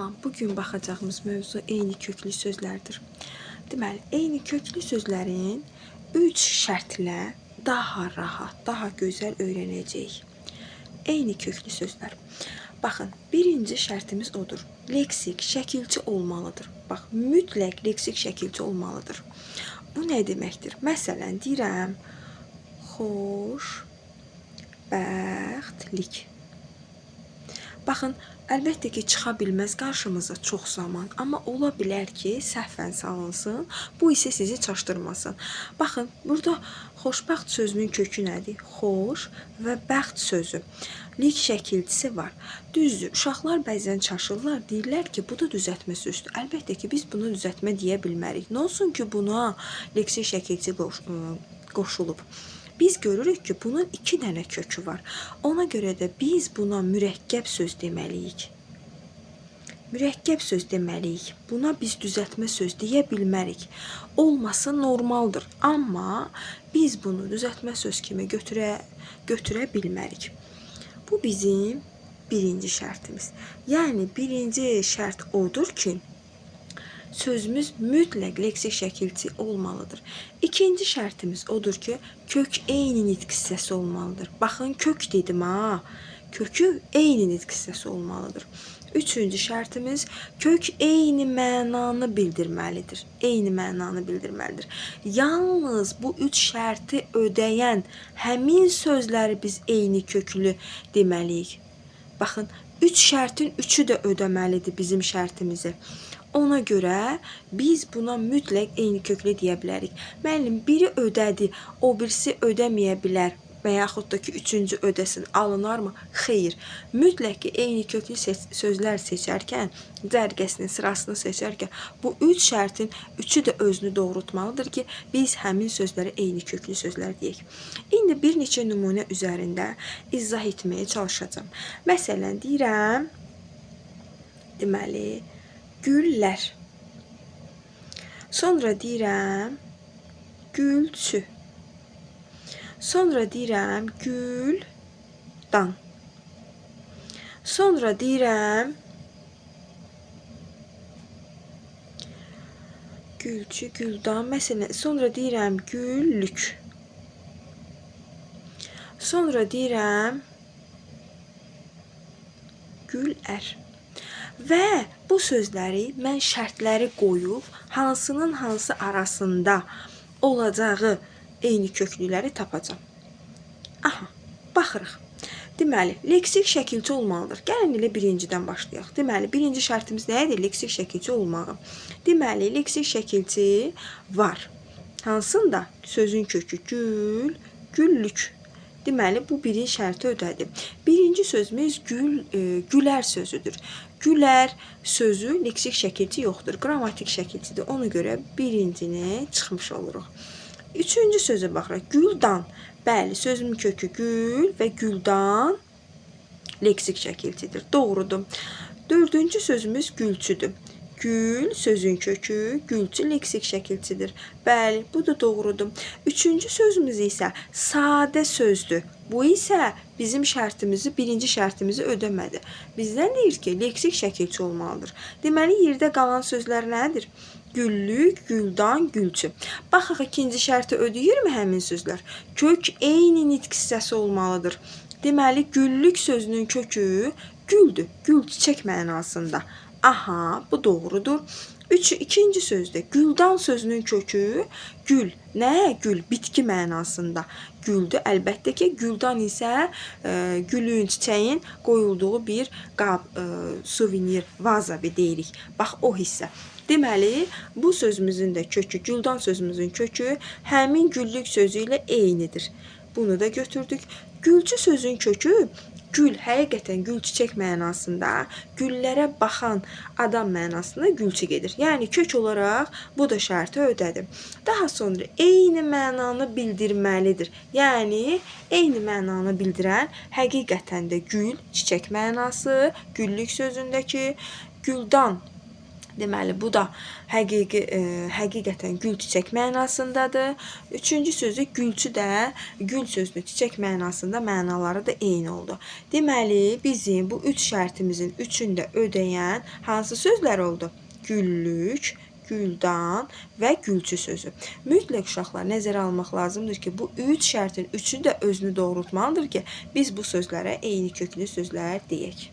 Salam, bugün baxacağımız mövzu eyni köklü sözlərdir. Deməli, eyni köklü sözlərin 3 şərtlə daha rahat, daha gözəl öyrənəcəyik. Eyni köklü sözlər. Baxın, birinci şərtimiz odur. Leksik, şəkilçi olmalıdır. Bax, mütləq leksik şəkilçi olmalıdır. Bu nə deməkdir? Məsələn, deyirəm, xoşbəxtlik. Baxın, əlbəttə ki, çıxa bilməz qarşımıza çox zaman, amma ola bilər ki, səhvən salınsın, bu isə sizi çaşdırmasın. Baxın, burada xoşbəxt sözünün kökü nədir? Xoş və bəxt sözü. Lik şəkilçisi var. Düzdür, uşaqlar bəzən çaşırlar, deyirlər ki, bu da düzəltmə sözdür. Əlbəttə ki, biz buna düzəltmə deyə bilmərik. Nə olsun ki, buna leksik şəkilçi qoşulub. Biz görürük ki, bunun 2 dənə kökü var. Ona görə də biz buna mürəkkəb söz deməliyik. Mürəkkəb söz deməliyik. Buna biz düzəltmə söz deyə bilmərik. Olması normaldır. Amma biz bunu düzəltmə söz kimi götürə bilmərik. Bu bizim birinci şərtimiz. Yəni, birinci şərt odur ki, sözümüz mütləq leksik şəkilçi olmalıdır. İkinci şərtimiz odur ki, kök eyni nitq hissəsi olmalıdır. Baxın, kök dedim ha. Kökü eyni nitq hissəsi olmalıdır. Üçüncü şərtimiz, kök eyni mənanı bildirməlidir. Eyni mənanı bildirməlidir. Yalnız bu 3 şərti ödəyən həmin sözləri biz eyni köklü deməliyik. Baxın, 3 şərtin 3'ü də ödəməlidir bizim şərtimizi. Ona görə biz buna mütləq eyni köklü deyə bilərik. Müəllim, biri ödədi, o birisi ödəməyə bilər və yaxud da ki, 3-cü ödəsin, alınarmı? Xeyr. Mütləq ki, eyni köklü sözlər seçərkən, cərgəsinin sırasını seçərkən, bu 3 şərtin 3'ü də özünü doğrultmalıdır ki, biz həmin sözlərə eyni köklü sözlər deyək. İndi bir neçə nümunə üzərində izah etməyə çalışacağım. Məsələn, deyirəm, deməli, güllər. Sonra deyirəm, gülçü. Sonra deyirəm, güldan. Sonra deyirəm, gülçü, güldan. Məsələn, sonra deyirəm, güllük. Sonra deyirəm, gülər. Və bu sözləri mən şərtləri qoyub, hansının hansı arasında olacağı eyni köklüləri tapacağım. Aha, baxırıq. Deməli, leksik şəkilçi olmalıdır. Gəlin elə birincidən başlayaq. Deməli, birinci şərtimiz nə idi? Leksik şəkilçi olmağı. Deməli, leksik şəkilçi var. Hansında? Sözün kökü gül, güllük. Deməli, bu birinci şərti ödədi. Birinci sözümüz gülər sözüdür. Gülər sözü leksik şəkilçi yoxdur, qrammatik şəkilçidir. Ona görə birincini çıxmış oluruq. Üçüncü sözə baxırıq. Güldan. Bəli, sözün kökü gül və güldan leksik şəkilçidir. Doğrudur. Dördüncü sözümüz gülçüdür. Gül sözün kökü, gülçü leksik şəkilçidir. Bəli, bu da doğrudur. Üçüncü sözümüz isə sadə sözdür. Bu isə bizim şərtimizi, birinci şərtimizi ödəmədi. Bizdən deyir ki, leksik şəkilçi olmalıdır. Deməli, yerdə qalan sözlər nədir? Güllük, güldan, gülçü. Baxaq, ikinci şərti ödəyirmi həmin sözlər? Kök eyni nitq hissəsi olmalıdır. Deməli, güllük sözünün kökü güldür, gül çiçək mənasında. Aha, bu doğrudur. İkinci sözdə güldan sözünün kökü gül. Nə? Gül, bitki mənasında. Güldür. Əlbəttə ki, güldan isə gülün, çiçəyin qoyulduğu bir qab, suvenir, vaza deyirik. Bax, o hissə. Deməli, bu sözümüzün də kökü, güldan sözümüzün kökü həmin güllük sözü ilə eynidir. Bunu da götürdük. Gülçü sözün kökü gül, həqiqətən gül çiçək mənasında, güllərə baxan adam mənasında gülçü gedir. Yəni, kök olaraq bu da şərti ödədi. Daha sonra eyni mənanı bildirməlidir. Yəni, eyni mənanı bildirən həqiqətən də gül, çiçək mənası, güllük sözündəki güldan Deməli, bu da həqiqətən gül çiçək mənasındadır. Üçüncü sözü gülçü də gül sözünü çiçək mənasında mənaları da eyni oldu. Deməli, bizim bu üç şərtimizin üçünü də ödəyən hansı sözlər oldu? Güllük, güldan və gülçü sözü. Mütləq uşaqlar nəzərə almaq lazımdır ki, bu üç şərtin üçü də özünü doğrultmalıdır ki, biz bu sözlərə eyni köklü sözlər deyək.